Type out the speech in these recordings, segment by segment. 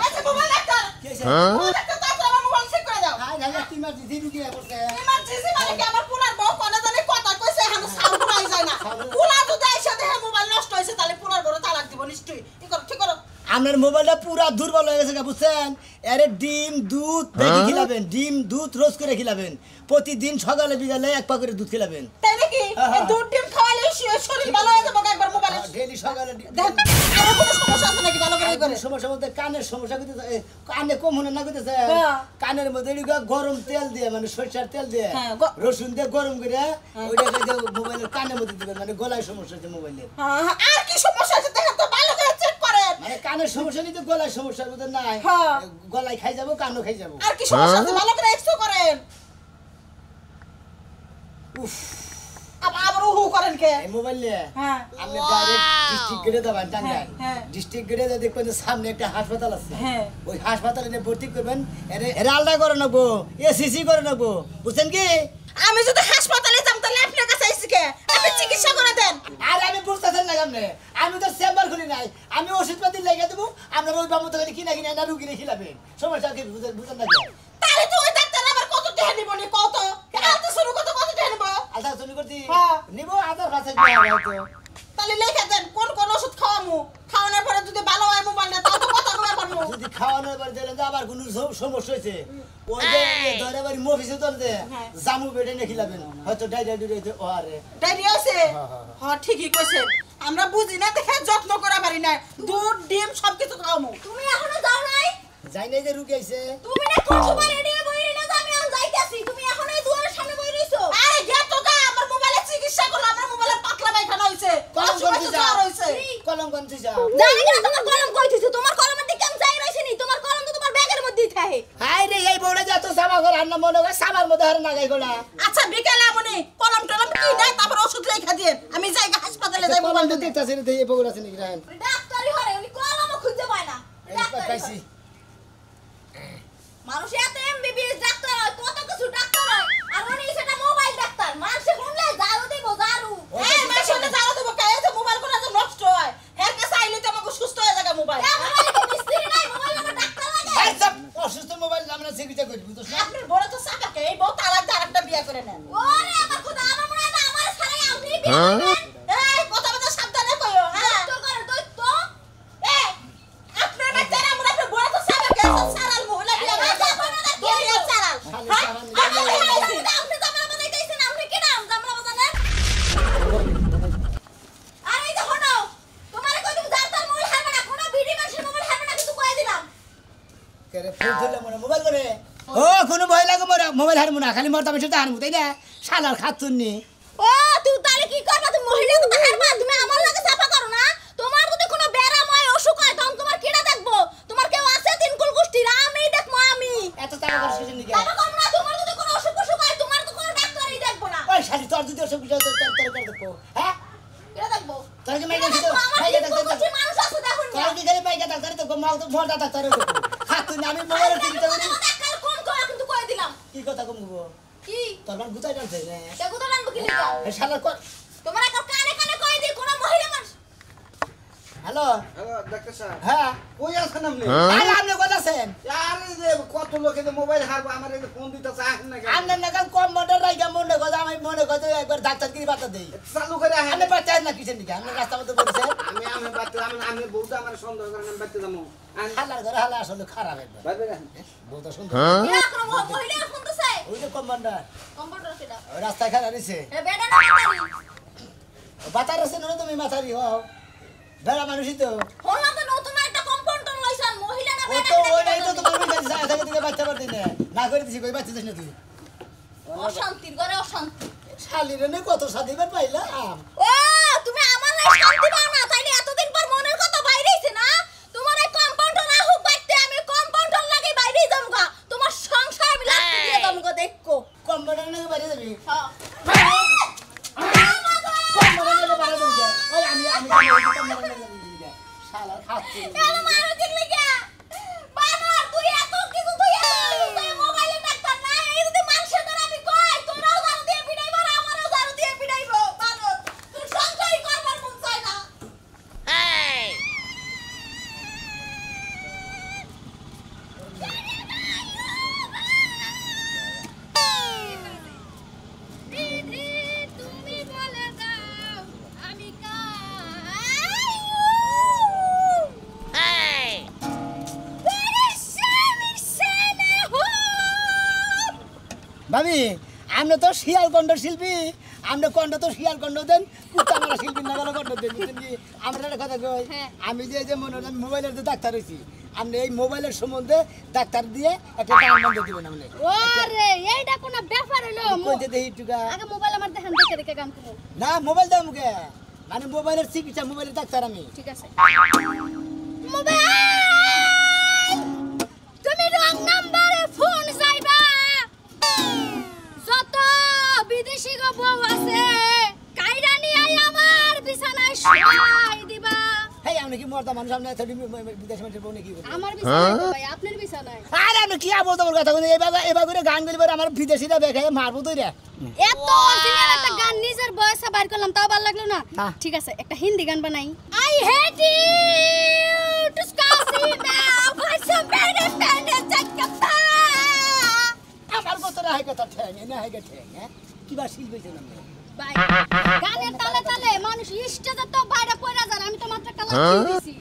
আচ্ছা মোবাইল একটা কি আছে মোবাইল একটা তারপর আমার মোবাইল চেক করে দাও হাই না ইমার্জেন্সি রুগী পড়ছে ইমার্জেন্সি মানে কি আমার পুলার বউ কোন জানি কথা কইছে হানো সাউন্ড নাই যায় না পুলা যদি আইসা দেখে মোবাইল নষ্ট হইছে তাহলে পুলার বড় তালাক দিব নিশ্চয়ই ঠিক করো আপনার মোবাইলটা পুরা দুর্বল হয়ে গেছে বুঝছেন আরে ডিম দুধ দেখি খিলাবেন ডিম দুধ রোজ করে খিলাবেন প্রতিদিন সকালে বিকালে এক পা করে দুধ খিলাবেন তাই নাকি দুধ ডিম খাওয়ালে শরীর ভালো হয়ে যাবে একবার মোবাইল ডেইলি সকালে দেখেন আর কোনো সমস্যা আছে নাকি ভালো করে করে সমস্যা মধ্যে কানের সমস্যা করতেছে কানে কম মনে না করতেছে কানের মধ্যে গরম তেল দিয়ে মানে সরষের তেল দিয়ে রসুন দিয়ে গরম করে ওইটা মোবাইলের কানের মধ্যে দিবেন মানে গলায় সমস্যা আছে মোবাইলের আর কি সমস্যা আছে দেখেন তো ভালো করে চেক করেন মানে কানের সমস্যা নেই তো গলায় সমস্যার মধ্যে নাই গলায় খাই যাবো কানও খাই যাবো আর কি সমস্যা আছে ভালো করে এক্সো করেন উফ আবার উহু করেন কে এই মোবাইল নিয়ে হ্যাঁ আপনি ডাইরেক্ট ডিস্ট্রিক্ট গেটে যাবেন টাঙ্গাইল ডিস্ট্রিক্ট গেটে যা দেখবেন যে সামনে একটা হাসপাতাল আছে ওই হাসপাতালে নিয়ে ভর্তি করবেন এর আলাদা করে নেবো এসিসি করে নেবো বুঝছেন কি আমি যদি হাসপাতালে যাম তাহলে আপনার কাছে আইছি কে আপনি চিকিৎসা করে দেন আর আমি বুঝতেছেন না কেমনে আমি তো চেম্বার খুলি নাই আমি ওষুধপাতি লেগে দেবো আপনার ওই বামু থেকে কিনা কিনা না রুগী খিলাবেন সমস্যা কি বুঝেন না তাহলে তো ওই ডাক্তার আবার কত টাকা নিব নি কত আলতা শুরু কত টাকা নিব আলতা শুরু করতে নিব আদার কাছে তাহলে লিখে দেন কোন কোন ওষুধ খাওয়ামু খাওয়ানোর পরে যদি ভালো হয় মোবাইলটা তাও তো কথা কইবার পারবো যদি খাওয়ানোর পরে দিলেন যে আবার কোনো সমস্যা হইছে ওই যে ধরে বাড়ি মফিসে ধরতে জামু বেডে নে খিলাবেন হয়তো ডায়রিয়া হইছে ওরে ডায়রিয়া হইছে হ্যাঁ ঠিকই কইছেন আমরা বুঝি না দেখে যত্ন করা পারি না দুধ ডিম সবকিছু খাওয়ামু তুমি এখনো যাও নাই যাই নাই যে রুগী আইছে তুমি না কোন সময় রেডি বই না আমি আন যাইতাছি তুমি এখন এই দুয়ারের সামনে বই রইছো আরে গে তো গা আমার মোবাইলে চিকিৎসা করলাম আমার মোবাইলে পাতলা পায়খানা হইছে কলম কোনতে যাও হইছে কলম কোনতে যাও জানি না তোমার কলম কই থইছো তোমার কলমের দিকে আমি যাই রইছি নি তোমার কলম তো তোমার ব্যাগের মধ্যেই থাকে হাই রে এই বড় যা তো সামা করে আর না মনে হয় সামার মধ্যে আর না গাই গোলা আচ্ছা বিকেলে আমনি কলম টলম কি দেয় তারপর ওষুধ লেখা দিয়ে আমি যাই হাসপাতালে যাই কলম তো দেখতাছি রে এই বড় আছে নাকি রান ডাক্তারি হরে উনি কলমও খুঁজে পায় না পাইছি মানুষ এত এমবিবিএস ডাক্তার হয় কত কিছু ডাক্তার হয় আর উনি সেটা মোবাইল ডাক্তার মানুষ শুনলে জারু দেব জারু এই মানুষ শুনলে জারু দেব কাই তো মোবাইল কোন যে নষ্ট হয় এর কাছে আইলে তো আমাকে সুস্থ হয়ে যাবে মোবাইল মিস্ত্রি নাই মোবাইল আমার ডাক্তার লাগে এই সব অসুস্থ মোবাইল আমরা চিকিৎসা করি বুঝছ না আপনার বড় তো সাকাকে এই বউ তালাক দিয়ে আরেকটা বিয়ে করে নেন ওরে আমার খোদা আমার মনে হয় আমার ছাড়াই আপনি বিয়ে করবেন এই কথা বলতে সাবধানে কইও হ্যাঁ তো করে দৈত্য এই আপনার বাচ্চারা আমরা আপনার বড় তো সাকাকে সারাল মহিলা বিয়ে করে বিয়ে সারাল আপনি জামলা বানাইতেছেন আপনি কি নাম জামলা বানানে আরে এই দেখো নাও তোমারে কই তুমি জানতার মোবাইল হারবে না কোন ভিডিও মানুষের মোবাইল হারবে না কিন্তু কই দিলাম করে ফোন ধরলে মনে মোবাইল করে ও কোনো ভয় লাগে মোরা মোবাইল হারমু না খালি মরতাম সেটা হারমু তাই না শালার খাতুননি ও তুই তাহলে কি করবা তুমি মহিলা তো হারবা তুমি আমার লাগে চাপা করো না তোমার যদি কোনো বেরাময় অসুখ হয় তখন তোমার কিডা দেখবো তোমার কেউ আছে তিন কুল গোষ্ঠীর আমি দেখবো আমি এত টাকা খরচ করে নিকে টাকা কম না তোমার যদি কোনো অসুখ হয় তোমার তো কোনো ডাক্তারই দেখবো না ওই শালি তোর যদি অসুখ হয় তোর করে দেখো হ্যাঁ কিডা দেখবো তোর কি মাইকা দিতো মাইকা ডাক্তার মানুষ আছে দেখুন তোর কি খালি মাইকা ডাক্তার তো মাও তো ভোর ডাক্তার দেখো খাতুন আমি মোবাইল চিন্তা করি ডাক্তার কোন করা কিন্তু কই দিলাম কি কথা কমবো কি তোর মান গুতাই ডালছে রে দেখো তো নাম কি লিখা এই শালার কর তোমার একটা কানে কানে কই দি কোন মহিলা মানুষ হ্যালো হ্যালো ডাক্তার সাহেব হ্যাঁ কই আছেন আপনি আরে আপনি কথা আছেন আরে যে কত লোকে যে মোবাইল হারবো আমার এই ফোন দিতে চায় না কেন আপনি না কম মোটর রাইগা মনে কথা আমি মনে কথা একবার ডাক্তারগিরি বাতা দেই চালু করে আহেন আপনি বাচ্চা না কিছেন দিকে আপনি রাস্তা মতো বলছেন আমি বাড়তে আমি বউটা আমার সন্দেহ করেন আমি বাড়তে যাবো হালার ঘরে হালা আসলে খারাপ একবার বাইরে বউটা সুন্দর এরা কোন মহিলা ফোন দিছে ওই যে কমান্ডার কম্পিউটার কিডা ওই রাস্তায় খারাপ দিছে এ বেডা না মাতারি বাতার আছে না তুমি মাথারি হও বেড়া মানুষই তো হলো তো নতুন একটা কম্পাউন্ডার লইছান মহিলা না ও তো ওই নাই তো তোমার কাছে যায় থেকে দিকে বাচ্চা করতে না করে দিছি কই বাচ্চা দিছ না তুই অশান্তির ঘরে অশান্তি শালিরে নে কত সাদিবার পাইলাম ও তুমি আমার লাই শান্তি পাও না তাইলে এতদিন পর মনের কথা বাইরেইছে না তোমার এই কম্পাউন্ডার না হুক বাইতে আমি কম্পাউন্ডার লাগি বাইরেই যামগা তোমার সংসার আমি লাগতে দিয়ে যামগা দেখো কম্পিউটার নাকি বাইরে যাবি হ্যাঁ কম্পিউটার নাকি বাইরে যাবি ওই আমি কম্পিউটার নাকি যাবি শালা খাচ্ছি এর মারো দিলে কে বানর তুই এত কিছু তুই মোবাইলে ডাক্তার না এই যদি মানুষের দ্বারা আমি কই তোরাও জারু দিয়ে পিটাইবো আর আমারও জারু দিয়ে পিটাইবো বানর তুই সংসারই করবার মন চায় না ভাবি আমরা তো শিয়াল কণ্ঠ শিল্পী, আমরা কণ্ঠ তো শিয়াল কণ্ঠ দেন, কুত্তা মারা শিল্পী না গেলে কণ্ঠ দেন, বুঝছেন কি? আমরা একটা কথা কই, আমি যে মনে হয় মোবাইলের যে ডাক্তার হয়েছি, আপনি এই মোবাইলের সম্বন্ধে ডাক্তার দিয়ে একটা গান বন্ধ দিবেন আপনি। ওরে এইটা কোন ব্যাপার হলো? কইতে দেই টুকা আগে মোবাইল আমার দেখেন, দেখে দেখে গান করব। না মোবাইল দাও মুকে, মানে মোবাইলের চিকিৎসা, মোবাইলের ডাক্তার আমি। ঠিক আছে। মোবাইল তুমি রং নাম্বারে ফোন যাইবা, যত বিদেশি গো বউ আছে কাইরা নিয়ে আমার বিছানায় শুয়াই দিবা। হেই আমি কি মরতা মানুষ, আপনি এত বিদেশ মানুষের বউ নাকি? আমার বিছানায় তো ভাই, আপনার বিছানায়। আরে আমি কি আবল তোমার কথা বলি, এবার করে গান গেলি পরে আমার বিদেশিরা দেখে মারবো তো রে। এত অরিজিনাল একটা গান নিজের বয়সে বাইর করলাম, তাও ভালো লাগলো না। ঠিক আছে, একটা হিন্দি গান বানাই। আই হেট ইউ টু স্কাসি নাও ফর সাম বেডে বেডে চাকা। আমার বছর হাই কথা ঠ্যাং না, হাই কথা ঠ্যাং কিবা শিল্পী ছিল না ভাই। গানের তালে তালে মানুষ স্টেজে তো বাইরে পড়া যায়, আমি তো মাত্র কালা দিছি।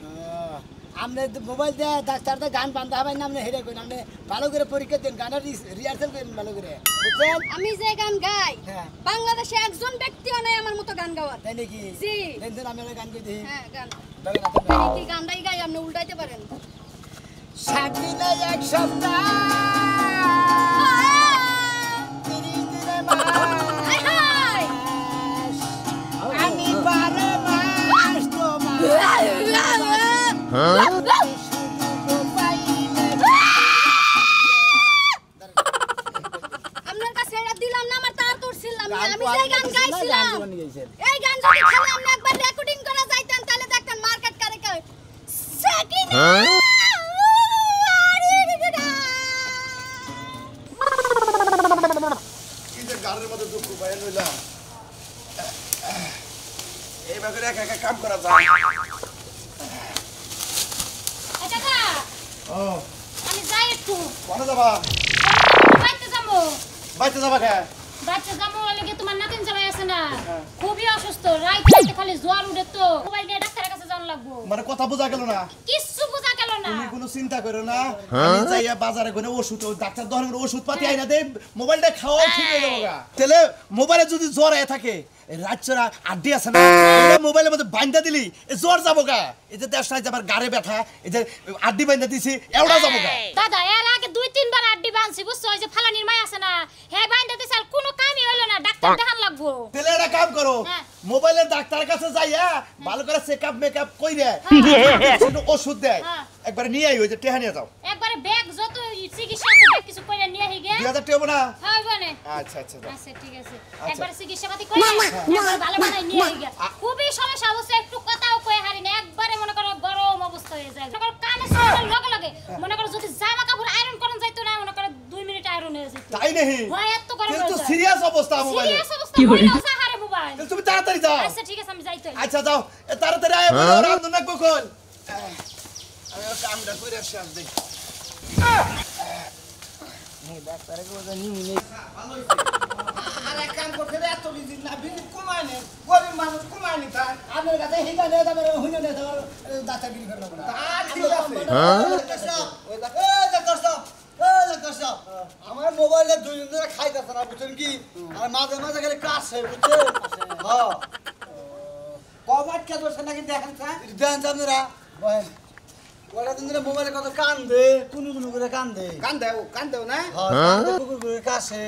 আমরা মোবাইল দিয়ে ডাক্তারদের গান বান্ধা হবে না, আপনি হেরে করেন, আপনি ভালো করে পরীক্ষা দেন, গানের রিহার্সাল করেন ভালো করে, বুঝছেন? আমি যে গান গাই হ্যাঁ। বাংলাদেশে একজন ব্যক্তিও নাই আমার মতো গান গাওয়ার। তাই নাকি? জি। দেন আমি একটা গান গাই দিই। হ্যাঁ গান। ধরেন আপনি। আমি কি গানটাই গাই, আপনি উল্টাইতে পারেন। 7 দিনে এক সপ্তাহ, 30 দিনে মাস, হাই হাই আমি 12 মাস তোমার আপনার কাছে এটা দিলাম না, আমার তার তুলছিলাম আমি যে গান গাইছিলাম। এই গান যদি খালি আপনি একবার রেকর্ডিং করা যাইতেন তাহলে দেখতেন মার্কেট করে কেউ সেকেন্ড। এই যে গাড়ির মধ্যে দুঃখ পাই লইলাম, এইভাবে একা একা কাম করা যায়। এটা না ও আমি যাই একটু কোনে যাবা? বাইতে যাবো। বাইতে যাবা কে? বাচ্চা যাবো লাগে, তোমার নাতিন জামাই আছে না, খুবই অসুস্থ, রাইতে খালি জ্বর উঠে, তো মোবাইল নিয়ে ডাক্তারের কাছে যাওয়া লাগবো। মানে কথা বোঝা গেল না? কিচ্ছু বোঝা গেল না। তুমি কোনো চিন্তা করো না, আমি যাইয়া বাজারে গনে ওষুধ, ডাক্তার দোকানে ওষুধ পাতি আইনা দে, মোবাইলটা খাওয়া ঠিক হয়ে যাবো গা। তাহলে মোবাইলে যদি জ্বর আয় থাকে, রাতচরা আড্ডি আছে না, এটা মোবাইলের মধ্যে বাইন্দা দিলি এ জ্বর যাবো গা। এই যে দেশ নাই আমার গাড়ে ব্যথা, এই যে আড্ডি বাইন্দা দিছি এওড়া যাবো গা। দাদা এর আগে 2-3 বার আড্ডি বানছি, বুঝছো? ওই যে ফালানির মাই আছে না, হে বাইন্দা দিছে, আর কোনো কামই হলো না, ডাক্তার দেখান লাগবো। তাহলে একটা কাম করো, হ্যাঁ। মোবাইলের ডাক্তারের কাছে যাইয়া ভালো করে চেকআপ মেকআপ কইরে ওষুধ দেয়, হ্যাঁ। একবারে নিয়ে আই, ওই যে টেহা নিয়ে যাও। একবারে ব্যাগ যত চিকিৎসা আছে ব্যাগ কিছু কইরা নিয়ে আহি গে। 2000 টাকা না? হ্যাঁ বনে। আচ্ছা আচ্ছা যাও। আচ্ছা ঠিক আছে, একবারে চিকিৎসা পাতি কইরা একবারে ভালো বানাই নিয়ে আহি গে। খুবই সমস্যা হচ্ছে, একটু কথাও কই হারি না, একবারে মনে করো গরম অবস্থা হয়ে যায়। মনে করো কানে সরার লগে লগে মনে করো যদি জামা কাপড় আয়রন করন যাইতো না, মনে করো 2 মিনিট আয়রন হয়ে যেত। তাই নাহি? হয় এত গরম কিন্তু হয়ে যায়। সিরিয়াস অবস্থা মোবাইলে। সিরিয়াস অবস্থা হইলো সাহারে মোবাইল। তাহলে তুমি তাড়াতাড়ি যাও। আচ্ছা ঠিক আছে, আমি যাইতে হই। আচ্ছা যাও, এ তাড়াতাড়ি আয়, বলো রান্ধনা কখন? আমি ওর কামটা কইরা আসি আর দেখি। ডাক্তারের কথা নিমি নেই। আর এক কাম করতে রে, এত বিজি না, বিজি কমায় নে, গরিব মানুষ কমায় নি তাই। আপনার কাছে হিগা নেই, তারপরে হুইনা নেই, তারপর ডাক্তারগিরি করে নেবো না। ঠিক আছে। আমার মোবাইলে 2 দিন ধরে খাইতেছে না, বুঝছেন কি? আর মাঝে মাঝে খালি কাছে, বুঝছেন? হ্যাঁ। কবাট কে দোষ নাকি দেখেন স্যার? দেন আপনারা বলেন। ওরা দিন ধরে মোবাইলে কত কান্দে, কুনু কুনু করে কান্দে। কান্দেও না? কান্দে কুকুর করে কাছে।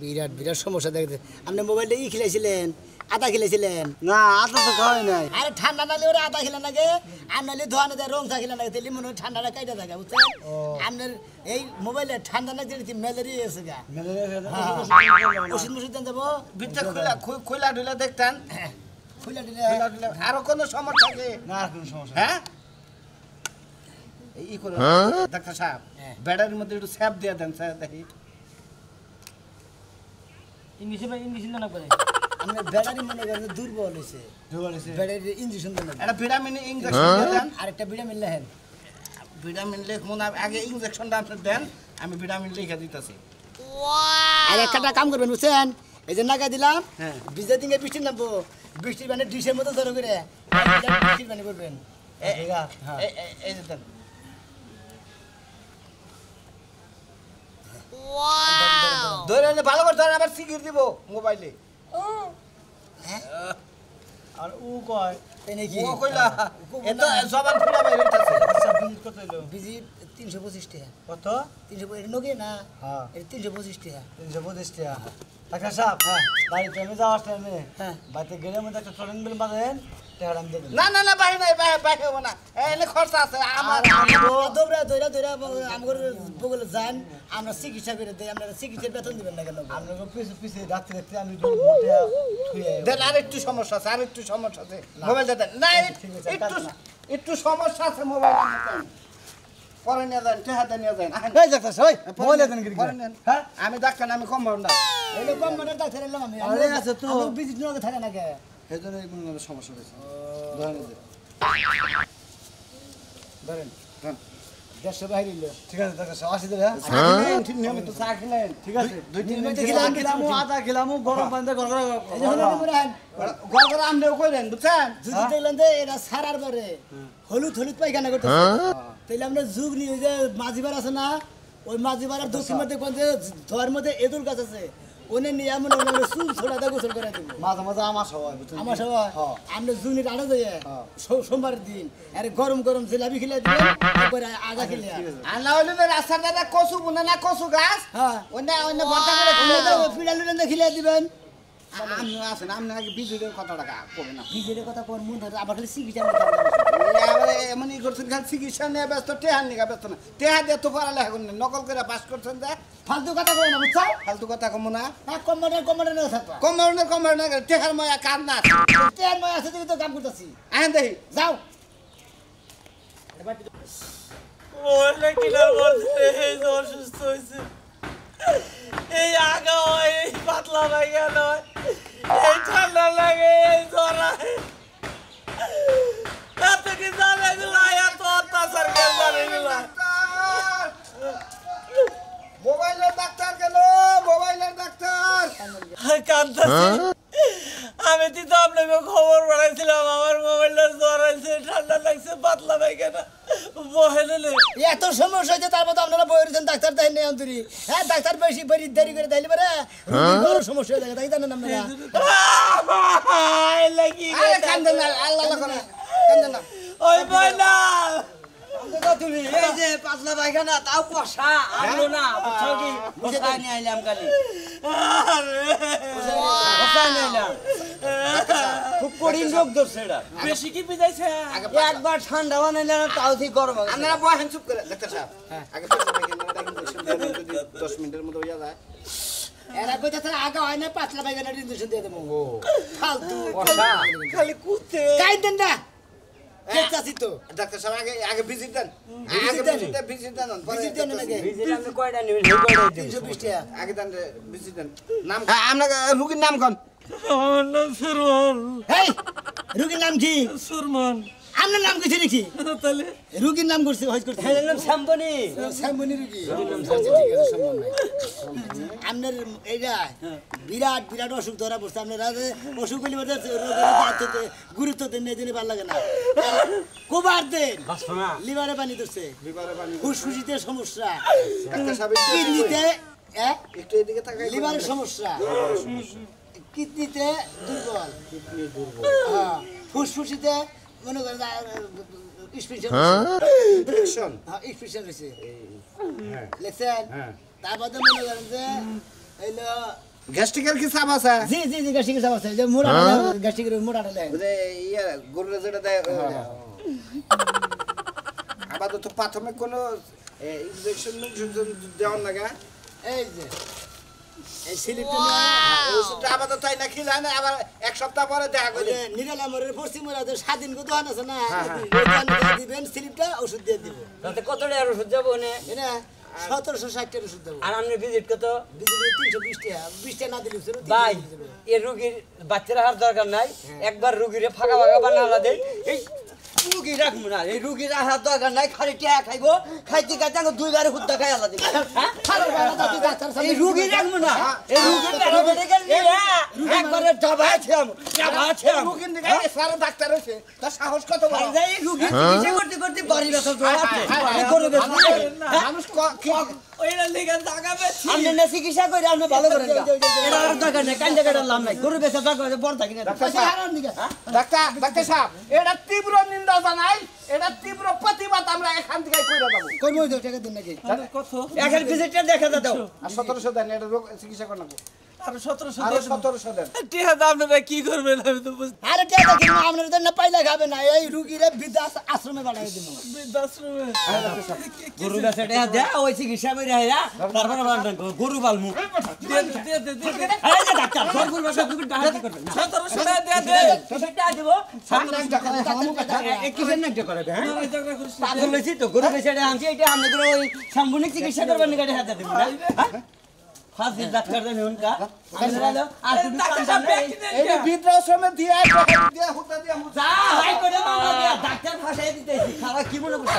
বিরাট বিরাট সমস্যা দেখতে। আপনি মোবাইলটা খেলেছিলেন, আদা খেলেছিলেন? না, আদা তো খাওয়াই নাই। আরে ঠান্ডা নালে ওরা আদা খেলে নাকি, আর নালে ধোয়ানো দেয় রং থাকিলে নাকি, তাহলে মনে হয় ঠান্ডাটা কাইটা থাকে, বুঝছেন? আপনার এই মোবাইলে ঠান্ডা না যেটি ম্যালেরিয়া এসে গা, ওষুধ মুষুধ দেন যাবো, ভিতরে খোলা ঢুলা দেখতেন, খুলে দিলে আরো কোনো সমস্যা কি? না আর কোনো সমস্যা হ্যাঁ, এই করে ডাক্তার সাহেব, ব্যাটারির মধ্যে একটু স্যাপ দিয়ে দেন স্যার, দেখি। ইঞ্জেকশন না করে আপনার ব্যাটারি মনে করেন দুর্বল হয়েছে, ব্যাটারি ইঞ্জেকশন দেন, একটা ভিটামিন ইনজেকশন দিয়ে দেন। আরেকটা ভিটামিন লেহেন। ভিটামিন লিখুন, আগে ইনজেকশনটা আপনি দেন, আমি ভিটামিন লিখে দিতেছি। আর একটা কাম করবেন বুঝছেন, এই যে নাকা দিলাম, হ্যাঁ। ভিজে দিনে বৃষ্টি নামবো, বৃষ্টির মানে ডিশের মতো ধরে করে বৃষ্টির পানি করবেন। এই যে দেন। ধরে এনে ভালো করে ধরে আবার সিকিউর দিব মোবাইলে আর ও কয় তাই নাকি ও কইলা এত জবান খুলা বাইরে হইতাছে আচ্ছা বিল কত হইলো বিজি 325 টাকা কত 325 নগে না হ্যাঁ এটা 325 টাকা 325 টাকা ডাক্তার সাহেব বাড়িতে আমি যাওয়ার টাইমে হ্যাঁ বাড়িতে গেলে মধ্যে একটা ট্রেন বিল বাঁধেন টাকা আমি দেবেন না না না বাইরে নাই বাইরে হবো না এনে খরচ আছে আমার তোমরা ধরে আমার বগলে যান আমরা চিকিৎসা করে দেই আমরা চিকিৎসার বেতন দিবেন না কেন আপনাকে পিছে পিছে রাত্রে রাত্রে আমি মোটে থুয়ে দেন আর একটু সমস্যা আছে আর একটু সমস্যা আছে মোবাইলটা দেন না একটু একটু সমস্যা আছে মোবাইল পরে নিয়ে যান টেহাতে নিয়ে যান এই ডাক্তার সাহেব মোবাইল দেন কি পরে নেন হ্যাঁ আমি ডাক্তার না আমি কম্পাউন্ডার এইলো কম মানে ডাক্তার এলাম আমি আরে আছে তো। আমি বিজি নগে থাকে না কে সেজন্য কোনো সমস্যা হয়েছে ধরেন এই যে। ধরেন হ্যাঁ। 150 বাইরে নিল ঠিক আছে ডাক্তার সাহেব আসি তাহলে ঠিক নিয়মিত চা খেলেন ঠিক আছে দুই তিন মিনিট খেলাম, খেলাম আদা খেলাম গরম পানিতে গরম এই যে হলো মুরান গড় করে আমদেও কইলেন বুঝছেন যদি দেখলেন যে এটা সারার পরে হলুদ পায়খানা করতেছে তাইলে আমরা যুগ নিয়ে ওই যে মাঝিবার আছে না ওই মাঝিবারের দক্ষিণ মধ্যে কোন যে ধোয়ার মধ্যে এদুর গাছ আছে ওনে নিয়ে এমন আমরা চুল ছোড়া দিয়ে গোসল করে দিব মাঝে মাঝে আমার সবাই বুঝছেন আমার সবাই হ্যাঁ। আমরা জুনির আড়া যাই সোমবারের দিন আরে গরম গরম জিলাপি খেলে দিবেন তারপরে আগা খেলে আল্লাহ হইলো যে রাস্তার দাদা কচু বুনে না কচু গাছ হ্যাঁ অন্য অন্য ভর্তা করে খেলে দাও পিড়ালুলেন খেলে দিবেন আপনি আছেন আপনি আগে বিজুরের কত টাকা কবে না নিজের কথা কোন মন ধরে আবার খালি চিকিৎসা এমনই করছেন খালি চিকিৎসা নিয়ে ব্যস্ত টেহার নিয়ে ব্যস্ত না টেহা দিয়ে তো পড়ালেখা করেন নকল করে পাস করছেন যে ফালতু কথা কই না বুঝছো ফালতু কথা কম না না কমান্ডার না থাকবা কমার টেহার ময়া কাজ না তেল মই আছে তুমি তো কাম করতেছি আহেন দেখি যাও ওলে কিনা বলছে এই যে অসুস্থ হয়েছে এই আগা হয় এই পাতলা ভাইয়া নয় এই ঠান্ডা লাগে এই জ্বর হয় এত কি জানে এগুলো এত অত্যাচার কে জানে এগুলো মোবাইলের ডাক্তার গেল মোবাইলের ডাক্তার কান্দাছি আমি তো আপনাকে খবর বাড়াইছিলাম আমার মোবাইলটা জ্বর হয়েছে ঠান্ডা লাগছে পাতলা পায়খানা বহেলে এত সমস্যা হয়েছে তারপর তো আপনারা বই রয়েছেন ডাক্তার দেয় নেই অন্তরি হ্যাঁ ডাক্তার বেশি বেরি দেরি করে দিলে পারে রোগীর সমস্যা হয়ে যায় তাই জানেন আপনারা লাগি আরে কান্দেন না আল্লাহ করে কান্দেন না ওই বইলা তুমি এই যে পাতলা পায়খানা তাও কষা আনলো না বুঝছো কি কষা নিয়ে আইলাম কালি কষা নিয়ে আইলাম খুব কঠিন রোগ ধরছে এটা বেশি কি বিজাইছে একবার ঠান্ডা বানাইলাম তাও ঠিক গরম হবে আপনারা বহেন চুপ করে ডাক্তার সাহেব আগে যদি 10 মিনিটের মধ্যে হয়ে যায় এরা কইতাছে আগা হয় না পাতলা পায়খানা ইনজেকশন দিয়ে দেবো ফালতু খালি কুতে কাইদেন না দেখতাছি তো ডাক্তার সাহেব আগে ভিজিট দেন ভিজিট দেন ভিজিট দেন নাকি আপনি কয়টা নেবেন সেই কয়টাই দেবেন 320 টাকা আগে দেন ভিজিট দেন নাম আমরা রুগীর নাম কোন আমার নাম সুরমান হেই রোগীর নাম কি সুরমান আপনার নাম কিছু নাকি তাহলে রোগীর নাম করছে হজ করছে এর নাম শ্যাম্পনি শ্যামবনি রোগী আচ্ছা, ঠিক আছে সম্ভব নাই আপনার এইটা বিরাট বিরাট অসুখ ধরা পড়ছে আপনারা যে অসুখ হলে গুরুত্ব দেন এই জন্য ভালো লাগে না কোবার দেন লিভারে পানি ধরছে লিভারে পানি ফুসফুসিতে সমস্যা ডাক্তার সাহেব কিডনিতে একটু এদিকে তাকাই লিভারের সমস্যা কিডনিতে দুর্বল হ্যাঁ ফুসফুসিতে মনে করেন স্পেশাল ইনফেকশন স্পেশাল হয়েছে লেখছেন তারপরে মনে করেন যে হইলো গ্যাস্ট্রিকের কি চাপ আছে জি জি জি গ্যাস্ট্রিকের সমস্যা যে মোড়া গ্যাস্ট্রিকের মোড়াটা লেন যে ইয়ে গরুরে যেটা দেয় আপাতত প্রাথমিক কোনো ইনজেকশন দেওয়ার লাগা এই যে এই স্লিপটা ওষুধটা আপাতত তাই না খেলে না আবার এক সপ্তাহ পরে দেখা করে নিরালামরের পশ্চিম মোড়াতে স্বাধীন কো দোকান আছে না ওই দোকানে দিবেন স্লিপটা ওষুধ দিয়ে দিব তাতে কত টাকার ওষুধ যাবো নে এটা 1760 টাকার ওষুধ দেবো আর আপনি ভিজিট কত বিজেপি 320 টাকা 20 টাকা না দিলে ভাই এই রুগীর বাচ্চারা হার দরকার নাই একবার রুগীরে ফাঁকা ফাঁকা বানালা দেয় এই রুগী রাখবো না এই রুগীর আহার দরকার নাই খালি টিয়া খাইবো খাইতে খাইতে আগে দুইবারে হুদ্দা খাই আলাদা দিবে এই রুগী রাখবো না এই রুগীর প্যারামেডিক্যাল নিয়ে একবারে ডাবাইছিলাম রুগীর দিকে সারা ডাক্তার হয়েছে তার সাহস কত বড় এই রুগীর চিকিৎসা করতে করতে বাড়ি ব্যথা তো আছে মানুষ ওইটা লেগে জায়গা পেয়েছি আপনি না চিকিৎসা করে আপনি ভালো করেন না। এটা আর দরকার নেই, কান্দে কাটার লাভ নাই। গরু বেচা দরকার হলে বড় থাকি না। ডাক্তার সাহেব এটা তীব্র নিন্দা জানাই, এটা তীব্র প্রতিবাদ আমরা এখান থেকে কইরা যাব। কই মই টাকা দিন নাকি কত এখন ভিজিটটা দেখা দাও। আর 1700 দেন, এটা রোগ চিকিৎসা করতে হবে। আর 1700 আর 1700 দেন। টিহা দাম আপনারা কি করবেন আমি তো বুঝতে আরে টাকা কিনো আপনারা তো না পাইলে খাবে না এই রুগীরে বৃদ্ধাশ্রমে আশ্রমে বানাই দিব বৃদ্ধাশ্রমে গরু বেচাটা দে ওই চিকিৎসা করে হেরা তারপরে বান্ডন গরু পালমু। দে আরে যে ডাক্তার গরু বেচা তুমি ডাক্তার করবেন না। 1700 টাকা দিয়ে দে সেটা দেব। এক কিসের নাকি করে হ্যাঁ? ওই জায়গা করিস না। পাগল হইছি তো গরু বেচাটা আনছি এটা আপনি করে ওই সাম্বনিক চিকিৎসা করবেন না কাটে হাতে দিবেন না। ফাজিল ডাক্তার দেন হুনকা আর তুমি ডাক্তার সাহেব ব্যাগ কিনে এই যে বৃদ্ধাশ্রমে দিয়ে দিয়ে হুতা দিয়ে যা ভাই করে মামলা দিয়া ডাক্তার ভাষায় দিতেছি খারাপ কি মনে করছ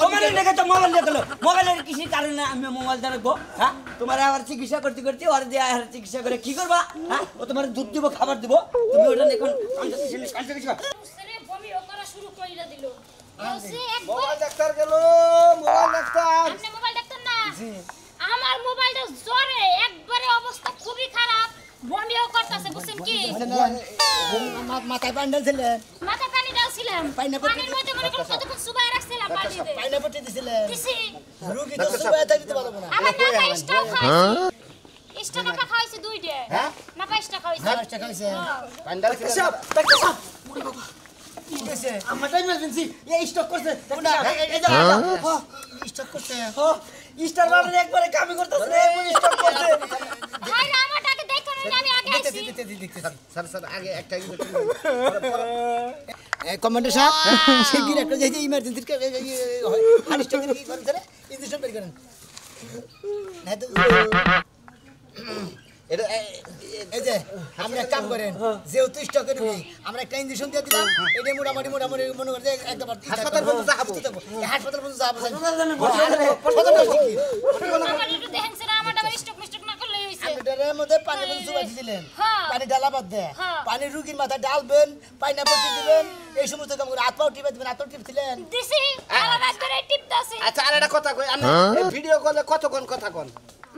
মোবাইল লেগে তো মোবাইল দেখলো মোবাইলের কিছু কারণে আমি মোবাইল দেখবো হ্যাঁ তোমার আবার চিকিৎসা করতে করতে ওর দিয়ে আর চিকিৎসা করে কি করবা হ্যাঁ ও তোমার দুধ দিব খাবার দিব তুমি ওটা এখন বমিও করা শুরু কইরা দিল বলছে একবার মোবাইল ডাক্তার গেল, মোবাইল ডাক্তার। আপনি মোবাইল দেখতেন না আমার মোবাইলটা জ্বরে একবারে অবস্থা খুবই খারাপ বমিও করতেছে বুঝছেন কি মাথায় পান্ডাল ছিলেন মাথা পানি দাওছিলাম পানি পড়তে পানির মধ্যে মনে করো কতক্ষণ সুবাই রাখছিলাম পানিতে পাইনা পটে দিছিলেন দিছি রুগী তো সুবাই থাকতে পারবো না আমার নাপা স্টক খাইছি স্টক নাপা খাইছি দুইটা হ্যাঁ? নাপা স্টক খাইছি নাপাসটা খাইছে পান্ডাল ডাক্তার সাহেব কি হইছে আমারটা ইমার্জেন্সি এই স্টক করছে কোনটা এই যে স্টক করতে স্টার বারে একবারে কামি করতেছে রে স্টক করছে ভাই আমারটাকে দেখো না আমি আগে আইছি স্যার আগে একটা কমান্ডার সাহেব শিগগির একটা যে ইমার্জেন্সি হানিস্টার কি করেন স্যার ইনজেকশন বের করেন না তো এটা এই যে আপনি এক কাম করেন যেহেতু স্টকে রুগী আমরা একটা ইনজেকশন দিয়ে দিলাম এটা মোটামুটি মনে করে একদম হাসপাতাল পর্যন্ত যাবো। হাসপাতাল পর্যন্ত যাবো আমার একটু দেখেন স্যার আমারটা আবার স্টক মিস্টক না করলেই হইছে এটার মধ্যে পানি বলতে সুবাই দিলেন হ্যাঁ। পানি ডালা বাদ দেয় হ্যাঁ। পানি রুগীর মাথা ডালবেন পাইনা পট্টি দিবেন এই সমস্ত কাম করে হাত পাও টিপে দিবেন হাত পাও টিপছিলেন দিছি আমার রাত ধরে টিপতাছি আচ্ছা আর একটা কথা কই, আমি ভিডিও কলে কতক্ষণ কথা কন?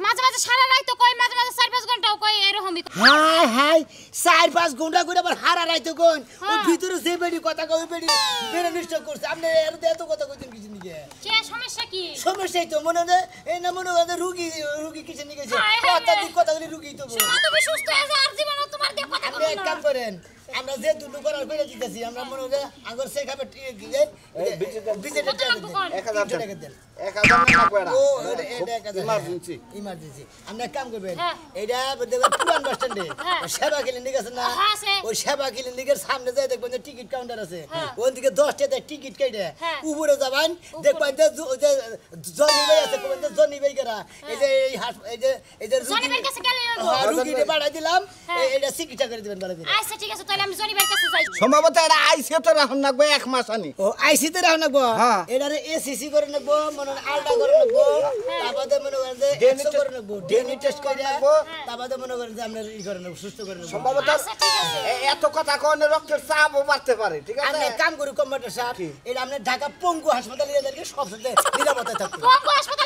মাঝে মাঝে সারা রাত তো কই মাঝে মাঝে 4-5 ঘন্টাও কই এরকমই হাই হাই 4-5 ঘন্টা করে আবার হারা রাইতে কোন ওই ভিতরে যে বেডি কথা কই বেডি বেড়ে নিষ্ঠ করছে আপনি এর এত কথা কইছেন কিছু নিকে কি সমস্যা কি সমস্যাই তো মনে হয় এই না মনে হয় রুগী কিছু নিয়ে গেছে হায় হায় কথা দিক কথা বলি রুগী তো তুমি সুস্থ হয়ে যাও আর জীবন তোমার দিয়ে কথা আপনি এক কাম করেন আমরা যে দুটো করার করে দিতেছি আমরা মনে হয় আগর সে খাবে বিজেটা টাকা দেন 1000 টাকা দেন 1000 টাকা লাগবে না। ও এটা কাজে ইমার্জেন্সি। ইমার্জেন্সি আমরা এক কাম করবেন হ্যাঁ। এটা দেখবেন পুরান বাস স্ট্যান্ডে হ্যাঁ। সেবা ক্লিনিক আছে না হ্যাঁ, আছে। ওই সেবা ক্লিনিকের সামনে যাই দেখবেন যে টিকিট কাউন্টার আছে হ্যাঁ। ওখান থেকে 10 টাকা টিকিট কেটে হ্যাঁ। উপরে যাবেন দেখবেন যে জনি ভাই আছে কোন যে জনি ভাই করা এই যে এই যে জনি ভাইয়ের কাছে গেলে রুগীকে বাড়াই দিলাম হ্যাঁ। এটা চিকিৎসা করে দিবেন ভালো করে আচ্ছা ঠিক আছে তাহলে আমি জনি ভাইয়ের কাছে যাই সম্ভবত এটা আইসিও তো রাখুন লাগবে 1 মাস আনি। ও আইসিতে রাখ নাকবো হ্যাঁ। এটারে এসিসি করে নাকবো মনে হয় আলটা করে নাকবো তারপরে মনে করেন যে এক্সো করে নাকবো ডিএনএ টেস্ট করে নাকবো তারপরে মনে করেন যে আমরা ই করে নাকবো সুস্থ করে নাকবো সম্ভবত আচ্ছা ঠিক আছে এত কথা কোন রক্তের চাপও বাড়তে পারে, ঠিক আছে? আমরা এক কাম করি কম্পিউটার সাহেব এটা আমরা ঢাকা পঙ্গু হাসপাতালে নিয়ে যাই সবসময় নিরাপদে থাকবো পঙ্গু হাসপাতাল